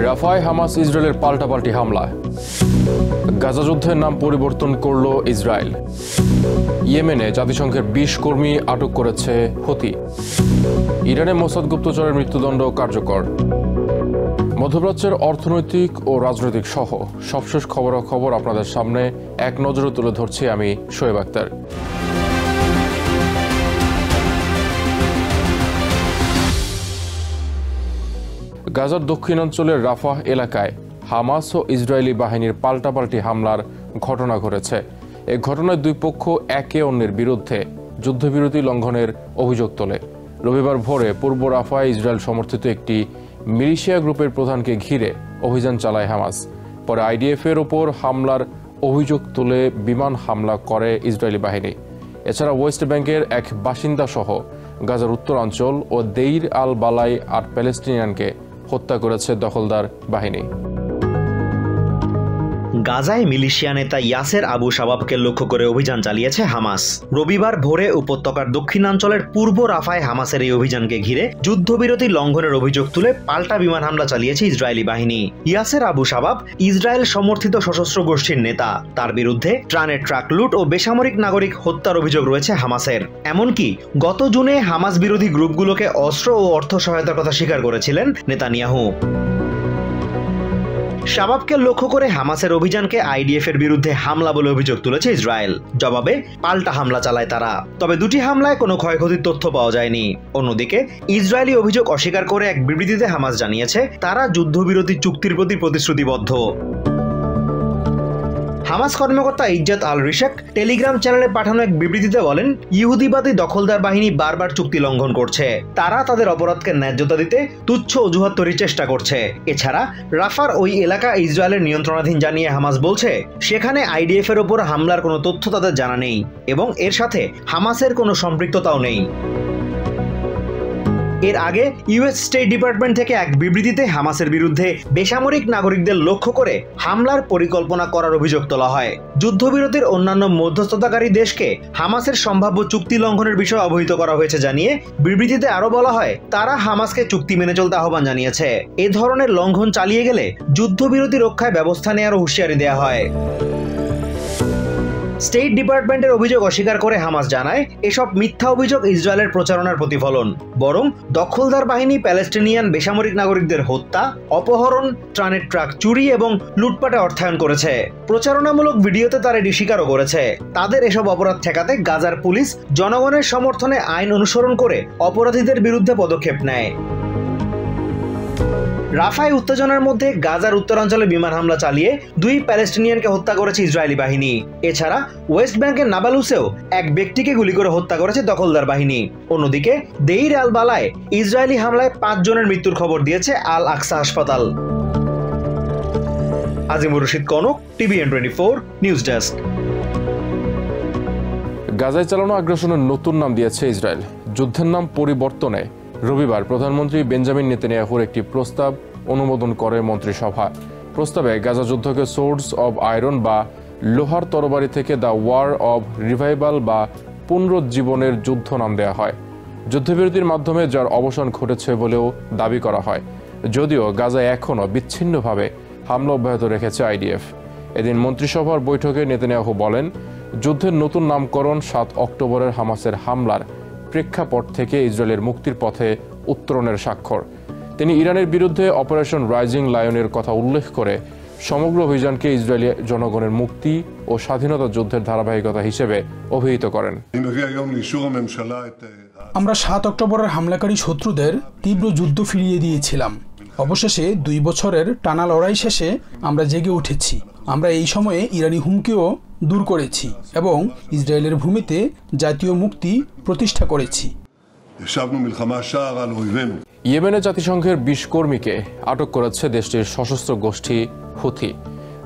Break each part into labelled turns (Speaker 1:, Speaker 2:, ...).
Speaker 1: রাফায় Hamas ইসরায়েলের পাল্টাপাল্টি হামলা। গাজা যুদ্ধের নাম পরিবর্তন করল ইসরায়েল। ইয়েমেনে জাতিসংঘের ২০ কর্মী আটক করেছে হুথি। ইরানে মোসাদ গুপ্তচরের মৃত্যুদণ্ড কার্যকর। মধ্যপ্রাচ্যের অর্থনৈতিক ও রাজনৈতিক সহ সবশেষ খবরাখবর আপনাদের সামনে এক নজরে তুলে ধরছি আমি শোয়েব আক্তার। গাজার দক্ষিণাঞ্চলের রাফাহ এলাকায় হামাস ও ইসরায়েলি বাহিনীর পাল্টাপাল্টি হামলার ঘটনা ঘটেছে। এই ঘটনায় দুই পক্ষ একে অন্যের বিরুদ্ধে যুদ্ধবিরতি লঙ্ঘনের অভিযোগ তোলে। রবিবার ভোরে পূর্ব রাফায় ইসরায়েল সমর্থিত একটি মিলিশিয়া গ্রুপের প্রধানকে ঘিরে অভিযান চালায় হামাস। পরে আইডিএফের ওপর হামলার অভিযোগ তুলে বিমান হামলা করে ইসরায়েলি বাহিনী। এছাড়া ওয়েস্ট ব্যাংকের এক বাসিন্দা সহ গাজার উত্তরাঞ্চল ও দেইর আল বালাই ৮ প্যালেস্টিনিয়ানকে হত্যা করেছে দখলদার বাহিনী।
Speaker 2: গাজায় মিলিশিয়া নেতা ইয়াসের আবু শাবাবকে লক্ষ্য করে অভিযান চালিয়েছে হামাস। রবিবার ভোরে উপত্যকার দক্ষিণাঞ্চলের পূর্ব রাফায় হামাসের এই অভিযানকে ঘিরে যুদ্ধবিরতি লঙ্ঘনের অভিযোগ তুলে পাল্টা বিমান হামলা চালিয়েছে ইসরায়েলি বাহিনী। ইয়াসের আবু শাবাব ইসরায়েল সমর্থিত সশস্ত্র গোষ্ঠীর নেতা। তার বিরুদ্ধে ত্রাণের ট্রাক লুট ও বেসামরিক নাগরিক হত্যার অভিযোগ রয়েছে হামাসের। এমনকি গত জুনে হামাস বিরোধী গ্রুপগুলোকে অস্ত্র ও অর্থ সহায়তার কথা স্বীকার করেছিলেন নেতানিয়াহু। শাবাবকে লক্ষ্য করে হামাসের অভিযানকে আইডিএফ এর বিরুদ্ধে হামলা বলে অভিযোগ তুলেছে ইসরায়েল। জবাবে পাল্টা হামলা চালায় তারা। তবে দুটি হামলায় কোনো ক্ষয়ক্ষতির তথ্য পাওয়া যায়নি। অন্যদিকে ইসরায়েলি অভিযোগ অস্বীকার করে এক বিবৃতিতে হামাস জানিয়েছে তারা যুদ্ধবিরতি চুক্তির প্রতি প্রতিশ্রুতিবদ্ধ। হামাস কর্মকর্তা ইজ্জাত আল রিশাক টেলিগ্রাম চ্যানেলে পাঠানো এক বিবৃতিতে বলেন, ইহুদিবাদী দখলদার বাহিনী বারবার চুক্তি লঙ্ঘন করছে। তারা তাদের অপরাধকে ন্যায্যতা দিতে তুচ্ছ অজুহাত তৈরির চেষ্টা করছে। এছাড়া রাফার ওই এলাকা ইসরায়েলের নিয়ন্ত্রণাধীন জানিয়ে হামাস বলছে সেখানে আইডিএফ এর ওপর হামলার কোনো তথ্য তাদের জানা নেই এবং এর সাথে হামাসের কোনো সম্পৃক্ততাও নেই। এর আগে ইউএস স্টেট ডিপার্টমেন্ট থেকে এক বিবৃতিতে হামাসের বিরুদ্ধে বেসামরিক নাগরিকদের লক্ষ্য করে হামলার পরিকল্পনা করার অভিযোগ তোলা হয়। যুদ্ধবিরতির অন্যান্য মধ্যস্থতাকারী দেশকে হামাসের সম্ভাব্য চুক্তি লঙ্ঘনের বিষয়ে অবহিত করা হয়েছে জানিয়ে বিবৃতিতে আরো বলা হয় তারা হামাসকে চুক্তি মেনে চলতে আহ্বান জানিয়েছে। এ ধরনের লঙ্ঘন চালিয়ে গেলে যুদ্ধবিরতি রক্ষায় ব্যবস্থা নেওয়ার হুঁশিয়ারি দেওয়া হয়। স্টেট ডিপার্টমেন্টের অভিযোগ অস্বীকার করে হামাস জানায় এসব মিথ্যা অভিযোগ ইসরায়েলের প্রচারণার প্রতিফলন। বরং দখলদার বাহিনী প্যালেস্টিনিয়ান বেসামরিক নাগরিকদের হত্যা, অপহরণ, ত্রাণের ট্রাক চুরি এবং লুটপাটে অর্থায়ন করেছে। প্রচারণামূলক ভিডিওতে তারা এটি স্বীকারও করেছে। তাদের এসব অপরাধ ঠেকাতে গাজার পুলিশ জনগণের সমর্থনে আইন অনুসরণ করে অপরাধীদের বিরুদ্ধে পদক্ষেপ নেয়। রাফায় উত্তেজনার মধ্যে গাজার উত্তরাঞ্চলে বিমান হামলা চালিয়ে ২ প্যালেস্টিনিয়ানকে হত্যা করেছে ইসরায়েলি বাহিনী। এছাড়া ওয়েস্ট ব্যাংকের নাবালুসেও এক ব্যক্তিকে গুলি করে হত্যা করেছে দখলদার বাহিনী। অন্যদিকে দেইর আল বালায় ইসরায়েলি হামলায় ৫ জনের মৃত্যুর খবর দিয়েছে আল আকসা হাসপাতাল। Azimur Rashid Kanak, TVN24 news desk.
Speaker 1: গাজায় চালানো আগ্রাসনের নতুন নাম দিয়েছে ইসরায়েল। যুদ্ধের নাম পরিবর্তনে রবিবার প্রধানমন্ত্রী বেঞ্জামিন নেতানিয়াহুর একটি প্রস্তাব অনুমোদন করে মন্ত্রিসভা। প্রস্তাবে গাজা যুদ্ধকে সোর্ডস অব আয়রন বা লোহার তরবারি থেকে দ্য ওয়ার অব রিভাইভাল বা পুনরুজ্জীবনের যুদ্ধ নাম দেওয়া হয়। যুদ্ধবিরতির মাধ্যমে যার অবসান ঘটেছে বলেও দাবি করা হয়, যদিও গাজায় এখনও বিচ্ছিন্নভাবে হামলা অব্যাহত রেখেছে আইডিএফ। এদিন মন্ত্রিসভার বৈঠকে নেতানিয়াহু বলেন, যুদ্ধের নতুন নামকরণ ৭ অক্টোবরের হামাসের হামলার প্রেক্ষাপট থেকে ইসরায়েলের মুক্তির পথে উত্তরণের স্বাক্ষর। তিনি ইরানের বিরুদ্ধে অপারেশন রাইজিং লায়নের কথা উল্লেখ করে সমগ্র অভিযানকে ইসরায়েলি জনগণের মুক্তি ও স্বাধীনতা যুদ্ধের ধারাবাহিকতা হিসেবে অভিহিত করেন।
Speaker 3: আমরা ৭ অক্টোবরের হামলাকারী শত্রুদের তীব্র যুদ্ধ ফিরিয়ে দিয়েছিলাম। অবশেষে ২ বছরের টানা লড়াই শেষে আমরা জেগে উঠেছি। আমরা এই সময়ে ইরানি হুমকিও দূর করেছি এবং ইসরায়েলের ভূমিতে জাতীয় মুক্তি প্রতিষ্ঠা করেছি।
Speaker 1: ইয়েমেনে জাতিসংঘের ২০ কর্মীকে আটক করেছে দেশটির সশস্ত্র গোষ্ঠী হুথি।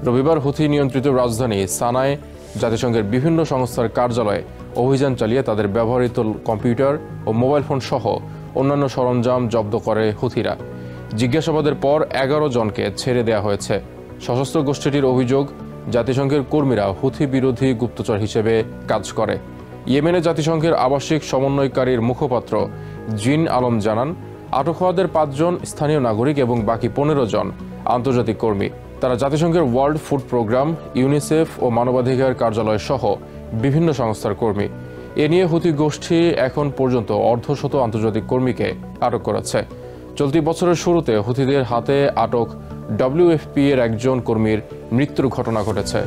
Speaker 1: রবিবার হুথি নিয়ন্ত্রিত রাজধানী সানায় জাতিসংঘের বিভিন্ন সংস্থার কার্যালয়ে অভিযান চালিয়ে তাদের ব্যবহৃত কম্পিউটার ও মোবাইল ফোন সহ অন্যান্য সরঞ্জাম জব্দ করে হুথিরা। জিজ্ঞাসাবাদের পর ১১ জনকে ছেড়ে দেওয়া হয়েছে। সশস্ত্র গোষ্ঠীটির অভিযোগ, জাতিসংঘের কর্মীরা হুথি বিরোধী গুপ্তচর হিসেবে কাজ করে। ইয়েমেনে জাতিসংঘের আবাসিক সমন্বয়কারীর মুখপাত্র জিন আলম জানান, আটক হওয়াদের ৫ জন স্থানীয় নাগরিক এবং বাকি ১৫ জন আন্তর্জাতিক কর্মী। তারা জাতিসংঘের ওয়ার্ল্ড ফুড প্রোগ্রাম, ইউনিসেফ ও মানবাধিকার কার্যালয় সহ বিভিন্ন সংস্থার কর্মী। এ নিয়ে হুতি গোষ্ঠী এখন পর্যন্ত অর্ধশত আন্তর্জাতিক কর্মীকে আটক করেছে। চলতি বছরের শুরুতে হুতিদের হাতে আটক WFP এর একজন কর্মীর মৃত্যুর ঘটনা ঘটেছে।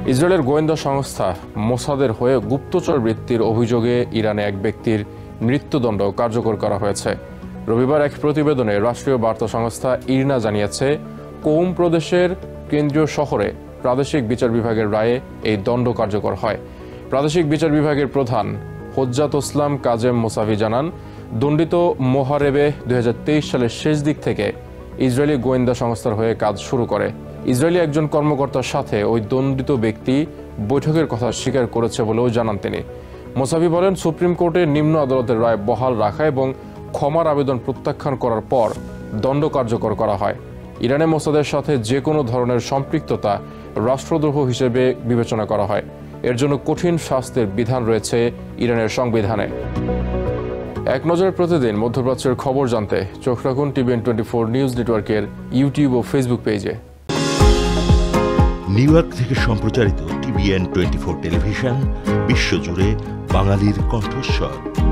Speaker 1: ইসরায়েলের গোয়েন্দা সংস্থা মোসাদের হয়ে গুপ্তচর বৃত্তির অভিযোগে ইরানে এক ব্যক্তির মৃত্যুদণ্ড কার্যকর করা হয়েছে। রবিবার এক প্রতিবেদনে রাষ্ট্রীয় বার্তা সংস্থা ইরনা জানিয়েছে, কৌম প্রদেশের কেন্দ্রীয় শহরে প্রাদেশিক বিচার বিভাগের রায়ে এই দণ্ড কার্যকর হয়। প্রাদেশিক বিচার বিভাগের প্রধান হোজ্জাতোসলাম কাজেম মোসাভি জানান, দণ্ডিত মোহারেবে 2023 সালের শেষ দিক থেকে ইসরায়েলি গোয়েন্দা সংস্থার হয়ে কাজ শুরু করে। ইসরায়েলি একজন কর্মকর্তার সাথে ওই দণ্ডিত ব্যক্তি বৈঠকের কথা স্বীকার করেছে বলেও জানান তিনি। মোসাভি বলেন, সুপ্রিম কোর্টের নিম্ন আদালতের রায় বহাল রাখা এবং ক্ষমার আবেদন প্রত্যাখ্যান করার পর দণ্ড কার্যকর করা হয়। ইরানে মোসাদের সাথে যে কোনো ধরনের সম্পৃক্ততা রাষ্ট্রদ্রোহ হিসেবে বিবেচনা করা হয়। এর জন্য কঠিন শাস্তির বিধান রয়েছে ইরানের সংবিধানে। এক নজরে প্রতিদিন মধ্যপ্রাচ্যের খবর জানতে চোখ রাখুন TVN 24 নিউজ নেটওয়ার্কের ইউটিউব ও ফেসবুক পেজে।
Speaker 4: নিউ ইয়র্ক থেকে সম্প্রচারিত TVN 24 টেলিভিশন বিশ্বজুড়ে বাঙালির কণ্ঠস্বর।